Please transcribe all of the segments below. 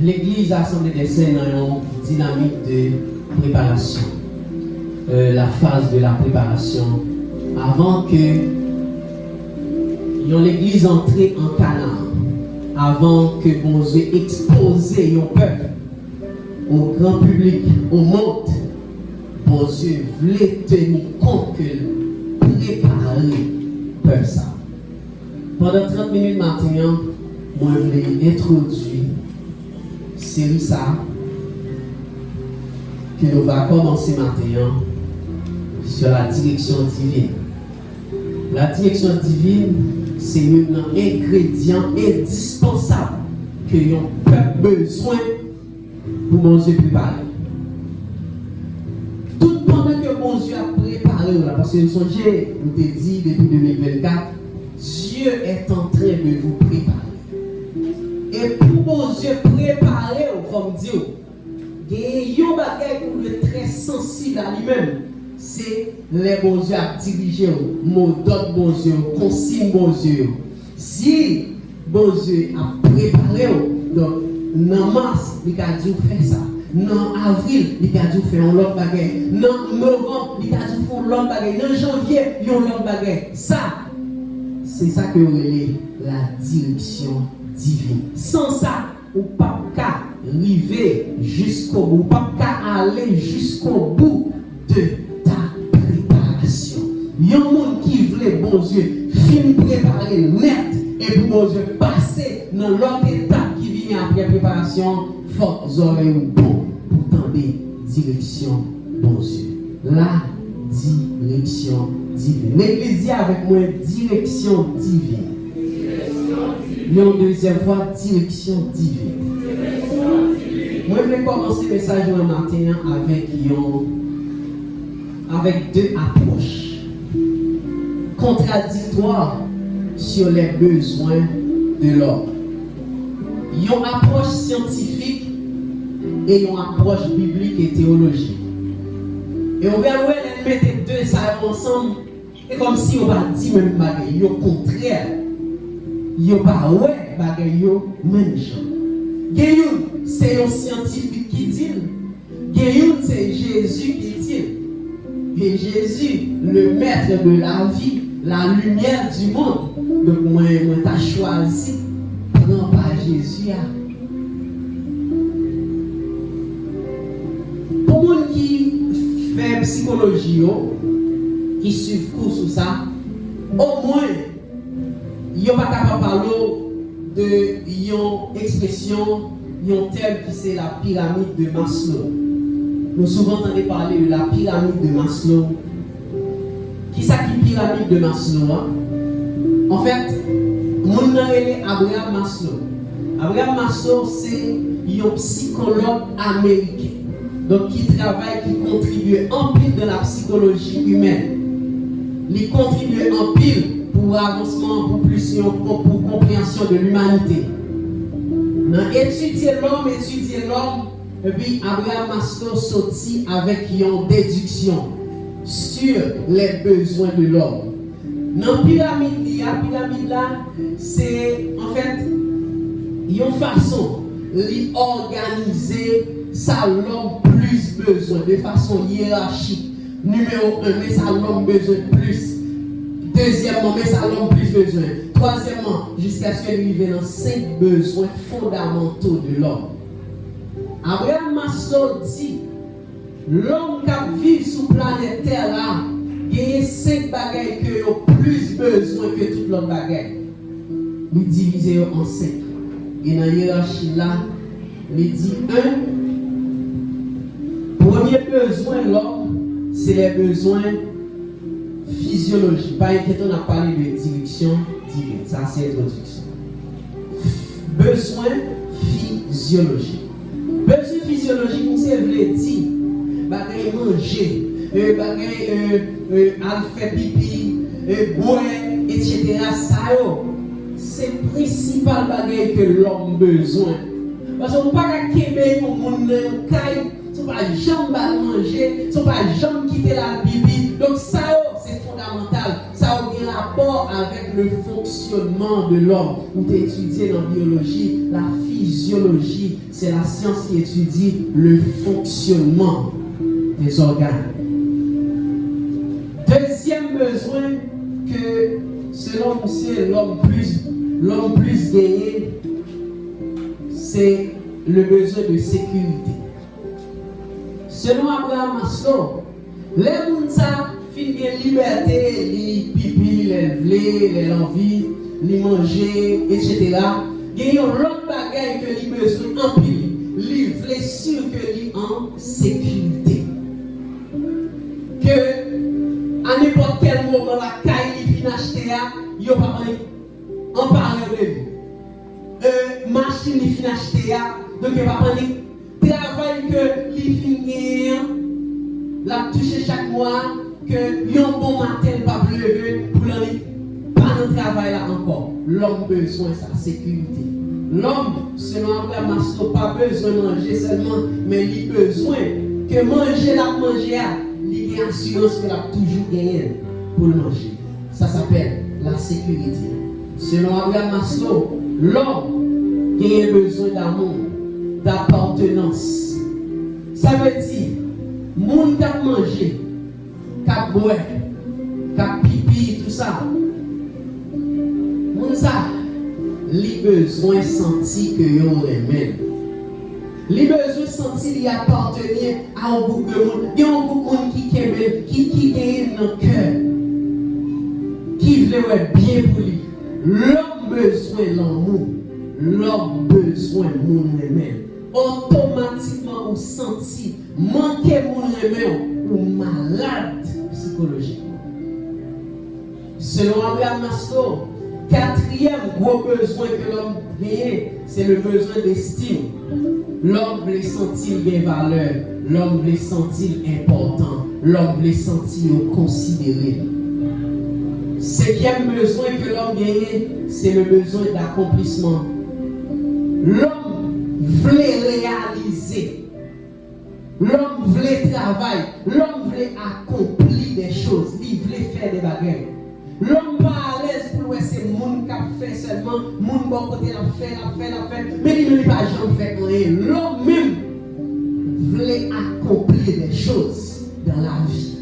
l'église Assemblée des Saints dans une dynamique de préparation. La phase de la préparation avant que l'église entre en Canaan, avant que bon Dieu expose au peuple, au grand public, au monde, bon Dieu voulait tenir compte que préparer peuple ça. Pendant 30 minutes maintenant, moi je voulais introduire série ça que nous va commencer maintenant sur la direction divine. La direction divine, c'est un ingrédient indispensable que nous avons besoin pour mon Dieu préparer. Tout pendant que mon Dieu a préparé, parce que nous sommes dit depuis 2024, Dieu est en train de vous préparer. Et pour mon Dieu préparer, comme Dieu, il y a un bagage qui est très sensible à lui-même. C'est les bons Dieu à diriger, mot d'ordre bon Dieu, consigne bon Dieu. Si bon Dieu a préparé, donc dans mars, il a dû faire ça. Dans avril, il a dû faire l'autre bagage. Dans novembre, il a dû faire l'autre bagage. Dans janvier, il y a l'autre bagage. Ça, c'est ça que vous voulez, la direction divine. Sans ça, ou pas qu'à arriver jusqu'au bout, ou pas qu'à aller jusqu'au bout de ta préparation. Il y a un monde qui veut, bon Dieu, finir préparer net et pour bon Dieu passer dans l'autre étape qui vient après préparation, fortes oreilles ou bon pour tendre direction, bon Dieu. La direction divine. L'église avec moi, direction divine. Une deuxième fois, direction divine. Moi, je vais commencer le message de matin avec deux approches contradictoires sur les besoins de l'homme. Une approche scientifique et une approche biblique et théologique. Et on va mettre deux ça ensemble, et comme si on va dire même bagaille, au contraire. Yo pas ouais bagay yo même gens. Gayoun c'est un scientifique qui dit. Gayoun c'est Jésus qui dit. Et Jésus, le maître de la vie, la lumière du monde. Donc moi t'as choisi prends pas Jésus. Pour moi qui fait psychologie qui suit cours sur ça, au moins il n'y a pas capable de parler de une expression, un terme qui c'est la pyramide de Maslow. Nous souvent entendons parler de la pyramide de Maslow. Qui c'est qui pyramide de Maslow? En fait, mon nom est Abraham Maslow. Abraham Maslow, c'est un psychologue américain. Donc, qui travaille, qui contribue en pile de la psychologie humaine. Il contribue en pile pour avancement, pour plus, pour compréhension de l'humanité. Étudier l'homme, et puis Abraham Maslow sortit avec une déduction sur les besoins de l'homme. Dans la pyramide là, c'est en fait une façon d'organiser ça l'homme plus besoin, de façon hiérarchique. Numéro 1, mais ça l'homme besoin plus. Deuxièmement, mais ça l'homme plus besoin. Troisièmement, jusqu'à ce qu'il arrive dans 5 besoins fondamentaux de l'homme. Abraham Maslow dit, l'homme qui vit sur la planète Terre là, il y a 5 bagailles qui ont plus besoin que toutes l'autre bagaille. Nous divisons en 5. Et dans la hiérarchie là, il dit 1. Premier besoin de l'homme, c'est les besoins physiologiques. Pas inquiétant, on a parlé de direction divine. Ça, c'est l'introduction. Besoin physiologique. Besoin physiologique, on s'est dit, bagaille manger, bagaille faire pipi, boire, etc. Ça, c'est le principal bagaille que l'homme a besoin. Parce qu'on ne peut pas quitter le monde dans le caille. Ils ne sont pas jamais manger, ils ne sont pas jamais quitter la Bible. Donc ça, c'est fondamental. Ça, ça a un rapport avec le fonctionnement de l'homme. Vous étudiez dans la biologie, la physiologie, c'est la science qui étudie le fonctionnement des organes. Deuxième besoin que, selon monsieur, l'homme plus gagné, c'est le besoin de sécurité. Selon Abraham Maslow, les gens qui ont liberté, les pipi, les vlés, les envies, les manger, etc. Ils ont l'autre bagaille que les besoins en pile, les vlés sûr que les en sécurité. Que à n'importe quel moment la caille qui vient acheter, il n'y a pas en parler de lui. Machine qui vient acheter, donc il n'y a pas panique. Travail que les finit, la toucher chaque mois, que un bon matin pas lever pour l'année, pas de travail là encore. L'homme besoin de sa sécurité. L'homme, selon Abraham Maslow, pas besoin de manger seulement, mais il a besoin que manger, il y a assurance qu'il a toujours gagné pour le manger. Ça s'appelle la sécurité. Selon Abraham Maslow, l'homme a besoin d'amour, d'appartenance. Ça veut dire, monde qui a mangé, qui a boire, qui a pipi, tout ça. Monde ça, il besoin de sentir que vous aimez. Il besoin de sentir qu'il appartient à un groupe de monde. Il y a un groupe de monde qui gagne dans le cœur, qui veut bien pour lui. L'homme besoin de l'amour. L'homme besoin de mon aimé. Automatiquement, on sentit manquer mon aimé ou malade psychologiquement. Selon Abraham Maslow, quatrième gros besoin que l'homme a, c'est le besoin d'estime. L'homme veut sentir bien valeur, l'homme veut sentir important, l'homme veut sentir considéré. Cinquième besoin que l'homme a, c'est le besoin d'accomplissement. L'homme veut réaliser. L'homme veut travailler. L'homme veut accomplir des choses. Il veut faire des bagages. L'homme pas à l'aise pour c'est le monde qui a fait seulement. Le monde bon côté l'a fait. Mais il ne peut pas jamais faire rien. L'homme même veut accomplir des choses dans la vie.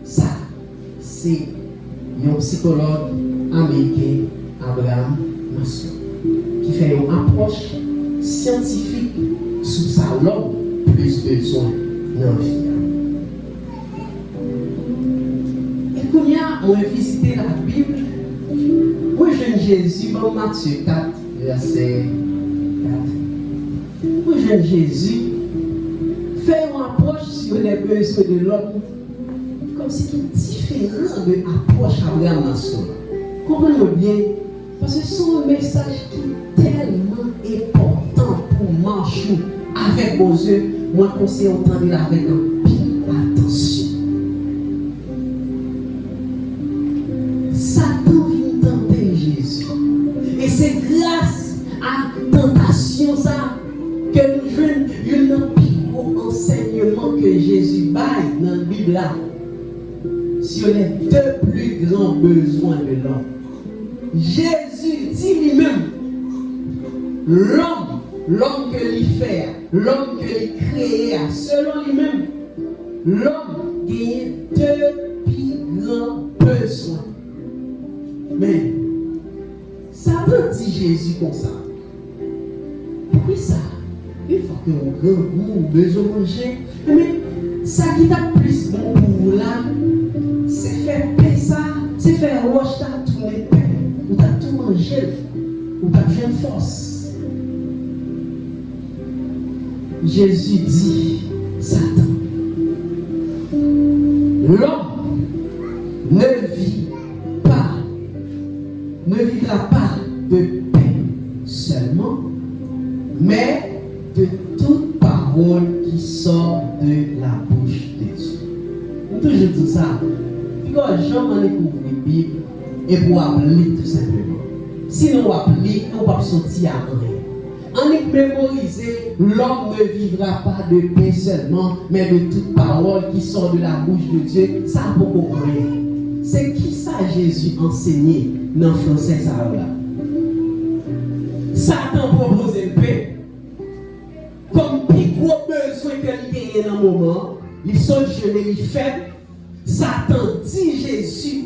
Ça, c'est un psychologue américain, Abraham Maslow, qui fait une approche scientifique sur ça, l'homme plus besoin dans la vie. Et quand on a visité la Bible, moi jeune Jésus, dans Matthieu 4, verset 4, moi jeune Jésus fait une approche sur les besoins de l'homme, comme si c'était différent de l'approche Abraham Maslow. Comprenez bien, parce que c'est un message qui est tellement important pour marcher avec vos yeux. Moi, je conseille d'entendre avec un pile attention. Satan vient tenter Jésus. Et c'est grâce à la tentation ça que nous jouons un plus gros enseignement que Jésus baille dans la Bible là, sur les deux plus grands besoins de l'homme. Jésus dit lui-même, l'homme que lui fait, l'homme que lui crée, selon lui-même, l'homme gagne deux plus grands besoins. Mais, Satan dit Jésus comme ça. Pourquoi ça? Une fois que vous avez besoin de manger, mais ça qui t'a plus bon pour vous là, c'est faire paix ça, c'est faire roche ta tourner paix, ou t'as tout mangé, ou t'as besoin de force. Jésus dit, Satan, l'homme ne vivra pas de paix seulement, mais de toute parole qui sort de la bouche de Dieu. On toujours dit ça. Il faut jamais découvrir la Bible et pour appeler tout simplement. Sinon, on appeler, on va sortir à rien. En est mémorisé, l'homme ne vivra pas de paix seulement, mais de toute parole qui sort de la bouche de Dieu. Ça, pour comprendre. C'est qui ça? Jésus enseignait dans le français ça là. Satan propose le paix. Comme plus gros besoin que il y a dans le moment, il sont jeûné, il fait. Satan dit Jésus,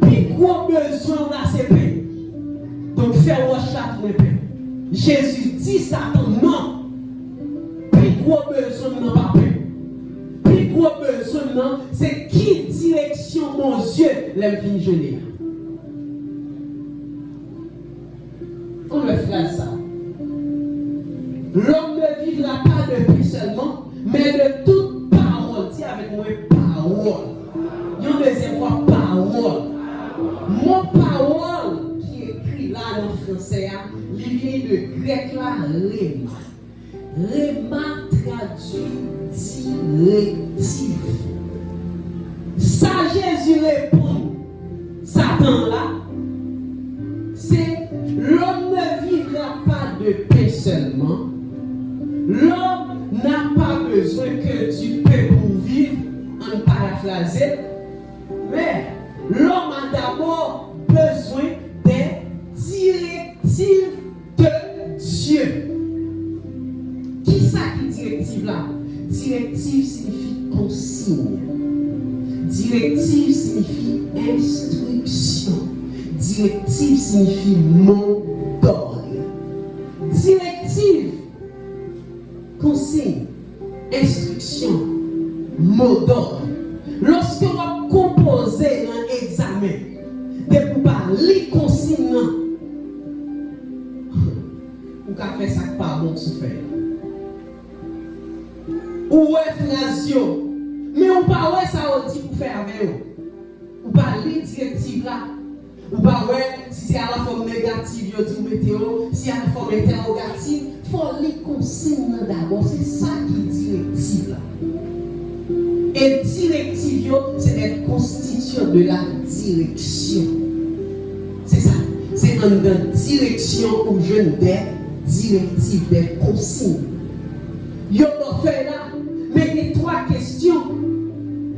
plus gros besoin on a c'est paix. Donc faire recherche de paix. Jésus dit Satan non. Plus gros besoin non pas paix. Plus gros besoin non, c'est qui direction mon Dieu l'aime fin jeûner. On me fait ça. L'homme ne vivra pas de paix seulement, mais de toute parole. Dis avec moi parole. Une deuxième fois parole. Mon parole qui est écrit là dans le français, il vient de grec là, rema. Rema traduit directif. Ça Jésus répond, Satan là, c'est l'homme ne vivra pas de paix seulement. L'homme n'a pas besoin que tu paix pour vivre, en paraphrasé, mais l'homme a d'abord besoin des directives de Dieu. Qui ça qui directive là? Directive signifie consigne. Directive signifie instruction. Directive signifie mot d'ordre. Directive, consigne, instruction, mot d'ordre. Lorsque on va composer un examen, de pour parler consigne, ou qu'à faire ça pas bon se faire. Ou est phrase, mais on pas ouais ça on dit pour faire avec eux. Ou pas les directives là. Ou pas ouais si c'est à la forme négative yo dit météo, si à la forme interrogative, faut les consignes d'abord, c'est ça qui est directive là. Et directive yo, c'est être constitution de la direction. C'est ça. C'est une direction où je des directives, des consignes. Yo va faire là, mais il y a trois questions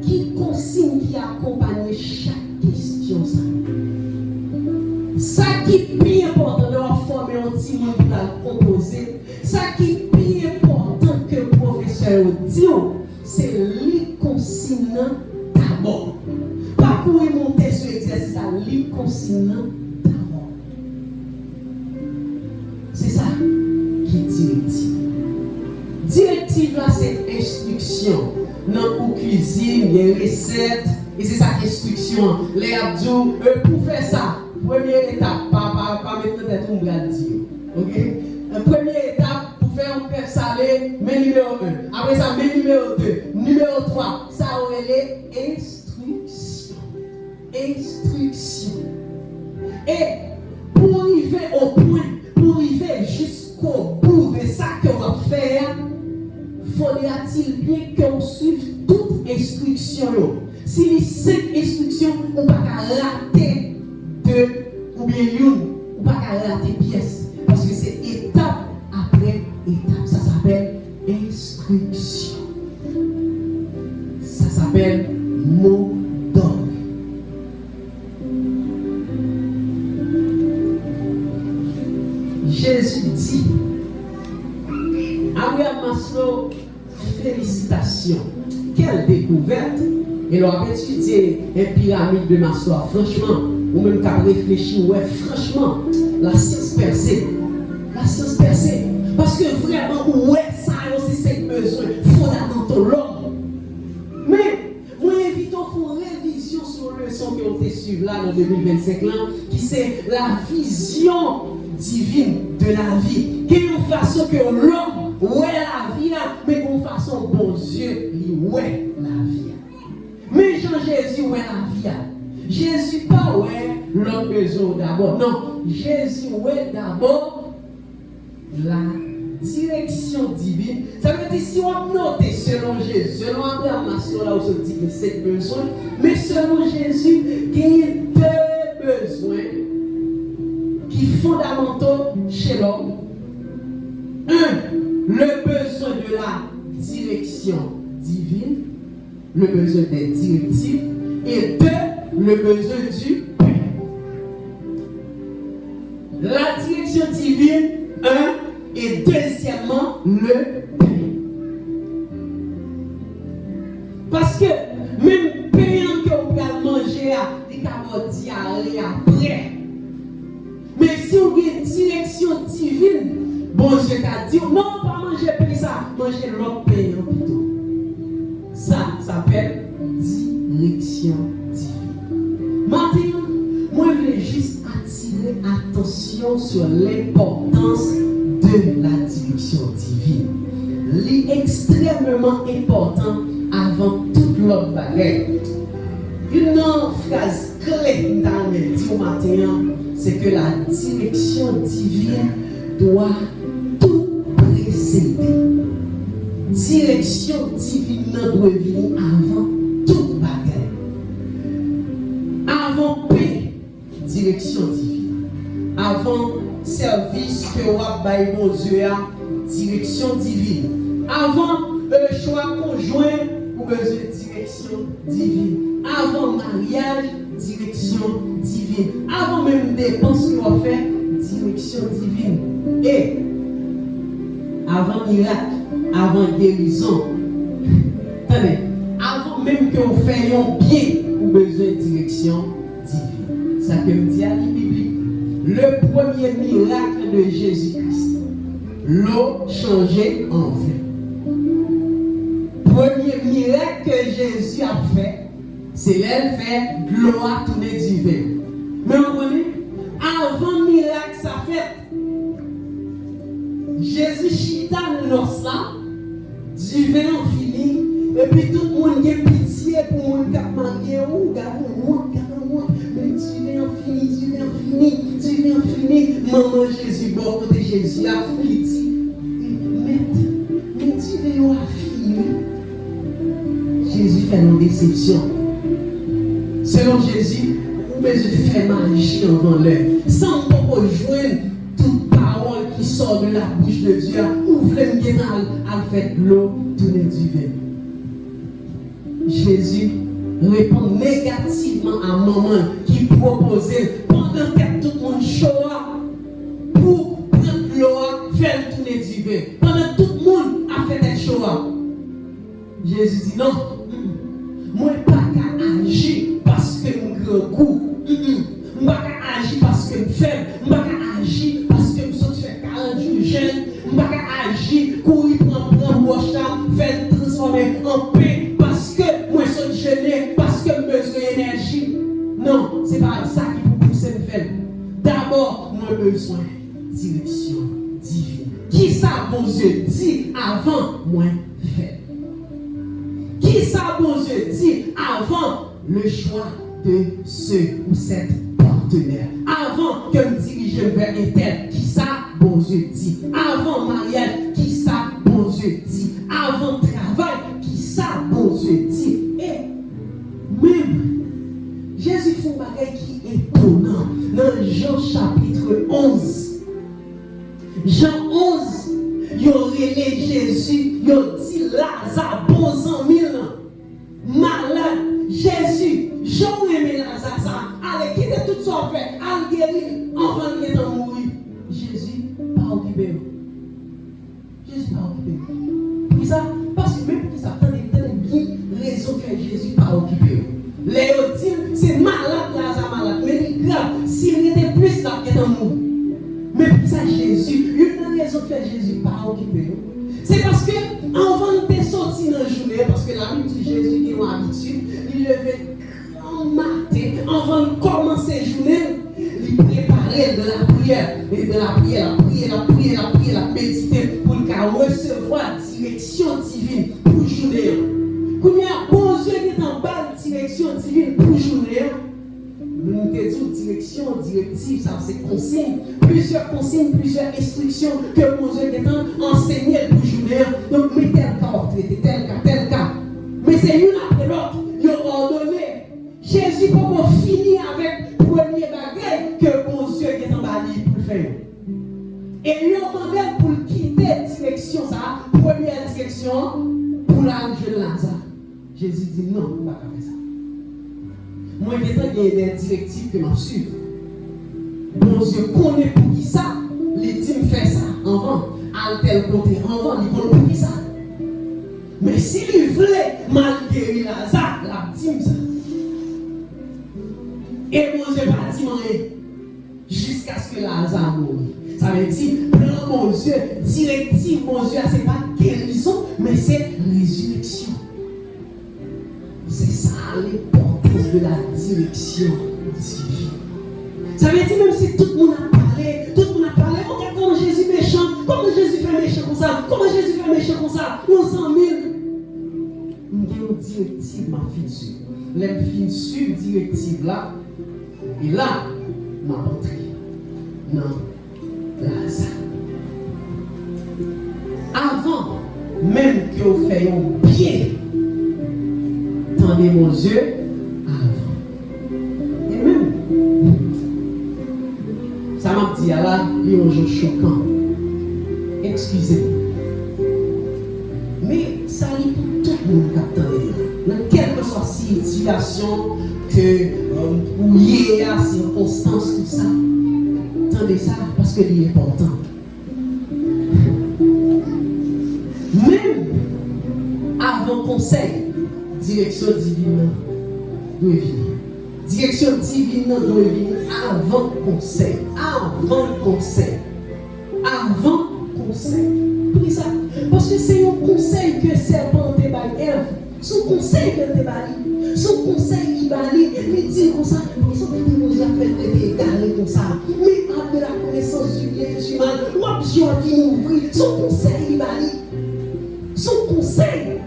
qui consigne qui accompagnent chaque question ça. Ça qui est plus important de leur former un petit monde pour la composer, ça qui est plus important que le professeur dit, c'est les consignes d'abord. Pas pour monter sur l'exercice, les consignes d'abord. C'est ça qui est directive. Directive là, c'est instruction. Dans la cuisine, il y a une recette, et c'est ça instruction. Les abdous, pour faire ça, première étape, pas mettre tête on va dire. OK? La première étape pour faire un père salé, mais numéro 1. Après ça, mais numéro 2. Numéro 3, ça aurait les instructions. Instructions. Et pour arriver au point, pour arriver jusqu'au bout de ça qu'on va faire, faudra-t-il bien qu'on suive toute instruction. Si les 5 instructions, on ne va pas rater 2 ou bien une, on ne va pas rater pièce. Parce que c'est étape après étape. Ça s'appelle instruction. Ça s'appelle mot d'ordre. Jésus dit, Abraham Maslow, félicitations. Quelle découverte! Et l'on a étudié une pyramide de Maslow. Franchement, ou même qu'à réfléchir, ouais, franchement, la science percée. La science percée. Parce que vraiment, ouais, ça aussi c'est besoin fondamental l'homme. Mais, moi, invitons pour révision sur le leçon qui ont été suivies là en 2025, là, qui c'est la vision divine de la vie. Qui est une façon que l'homme ouais la vie là, mais d'une façon bon Dieu, il ouais la vie. Mais Jean-Jésus ouais la vie là. Jésus pas ouais l'homme besoin d'abord. Non, Jésus ouais d'abord la direction divine. Ça veut dire si on note selon Jésus, selon Abraham Maslow là où se dit que c'est besoin, mais selon Jésus, il y a 2 besoins qui sont fondamentaux chez l'homme. 1, le besoin de la direction divine, le besoin des directives, et 2, le besoin du divine, un, et deuxièmement, le pain. Parce que même pain que vous pouvez manger, il y a des diarrhée après. Mais si vous avez une direction divine, bon Dieu t'a dit, non, pas manger pain ça, manger l'autre pain plutôt. Ça s'appelle direction divine. Maintenant, moi je voulais juste attirer l'attention sur l'importance de la direction divine. C'est extrêmement important avant toute l'autre baguette. Une phrase clé dans le dit au matin, c'est que la direction divine doit tout précéder. Direction divine doit venir avant toute baguette. Avant paix, direction divine. Avant service que vous avez mon Dieu, direction divine. Avant le choix conjoint, vous avez direction divine. Avant mariage, direction divine. Avant même dépenses que vous faites, direction divine. Et avant miracle, avant guérison, attendez, avant même que vous fassiez bien, vous avez besoin de direction divine. Ça que me dit à la Bible. Le premier miracle de Jésus-Christ, l'eau changée en vin. Premier miracle que Jésus a fait, c'est elle fait de l'eau à tourner du vin. Mais vous comprenez? Avant miracle ça fait, Jésus chita dans l'os là, du vin en fini, et puis tout le monde a pitié pour le monde qui a marié, regarde-moi, mais du vin en fini, maman Jésus, bon côté Jésus, il dit, mais du vin en fini. Jésus fait une déception. Selon Jésus, vous pouvez faire magie avant l'heure. Sans pouvoir joindre toute parole qui sort de la bouche de Dieu, ouvrez le guérin à faire de l'eau, tourner du vin. Jésus répond négativement à maman qui proposait pendant que tout le monde chaud pour prendre l'eau, faire tourner du vin. Pendant que tout le monde a fait des chaud. Jésus dit non. Moi, je ne peux pas agir parce que je suis grand goût. Je ne peux pas agir parce que je suis faible. Je ne peux pas agir parce que je suis fait 40 jours jeune. Je ne peux pas agir pour y prendre roche, faire transformer en paix parce que moi, je suis jeune, parce que je besoin d'énergie. Non, ce n'est pas ça qui peut pousser me faire. D'abord, moi, j'ai besoin de direction divine. Qui ça, bon Dieu, dit avant moi faire? Qui ça, bon Dieu, dit avant le choix de ce ou cette partenaire? Avant que me dirige vers un tel, qui ça, bon Dieu, dit? Avant mariage, qui ça, bon Dieu, dit? Avant travail, qui ça, bon Dieu, dit? Et même, Jésus fait un bagage qui est étonnant dans Jean chapitre 11. Jean 11, il y aurait Jésus, il dit Lazare, bon en mille, malade, Jésus, Jean aimé Lazare, ça, allez quitter tout son fait, allez guérir, enfant qui est en mourir. Jésus, pas occupé. Jésus, pas occupé. Pour ça, parce que même pour ça, t'as bien raison que Jésus pas occupé. Léodine, c'est malade, Lazare malade, mais il est grave, s'il était plus là, il est en mourir. Mais pour ça, Jésus, une raison que Jésus pas occupé. C'est parce que, avant de sortir dans la journée, parce que l'habitude Jésus qui est habitude, il levait grand matin, avant de commencer la journée, il préparait de la prière, et de la prière, la méditer pour recevoir direction divine pour la journée. Quand il y a bon Dieu qui est en bas de direction divine pour la journée, nous avons dit direction, directive, ça c'est consigne, plusieurs consignes, plusieurs instructions que mon Dieu est enseigné pour la journée. Donc, mais tel cas, tel cas. Mais c'est une après l'autre, ils ont ordonné. Jésus pour finir avec le premier bagage que mon Dieu est en bas pour le faire. Et ils ont demandé pour quitter la direction, ça, première direction, pour l'âge de Lazare. Jésus dit non, on ne va pas faire ça. Moi, il y a des directives que je suis. Bon Dieu connaît pour qui ça. Les dit avant, à tel côté avant, il peut ça. Mais s'il voulait mal guérir Lazare, la dit ça. Et mon Dieu pas dit rien jusqu'à ce que Lazare mourre. Ça veut dire, plan mon Dieu, directive mon Dieu, c'est pas guérison, mais c'est résurrection. C'est ça l'importance de la direction divine. Ça veut dire, même si tout le monde a parlé, regarde comment Jésus est méchant, comment Jésus fait méchant comme ça, comment Jésus fait méchant comme ça, on s'en mille. Nous avons une directive, ma fille dessus. Les filles sur directive là, et là, m'a entré dans Lazare. Avant même que vous fassiez un pied, tendez mon Dieu avant. Et même, ça m'a dit là, il y a un jour choquant. Excusez-moi. Mais ça arrive pour tout le monde qui attend. Dans quelle que soit la situation, que vous liez à circonstances, tout ça. Attendez ça parce que c'est important. Même avant conseil, direction divine doit venir. Direction divine doit venir avant conseil. Avant conseil. Avant conseil. Pour ça, parce que c'est un conseil que serpent te Ève. Son conseil que te baille. Son conseil il baille. Il dit comme ça. Pour ça, il nous a fait des égarés comme ça. Mais après la connaissance du bien et du mal, l'option qui ouvre. Son conseil il baille. Son conseil.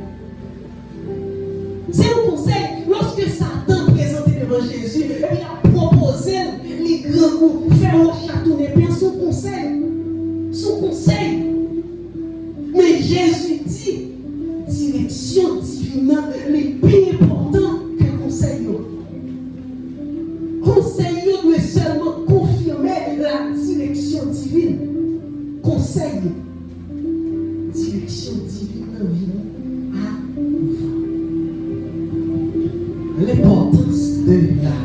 C'est un conseil. Lorsque Satan présentait devant Jésus, et il a proposé les grands coups, faire un château de bien, son conseil. Son conseil. Mais Jésus dit, direction divine, les plus important que conseil. Conseil doit seulement confirmer la direction divine. Conseil. Direction divine vient à l'importance de la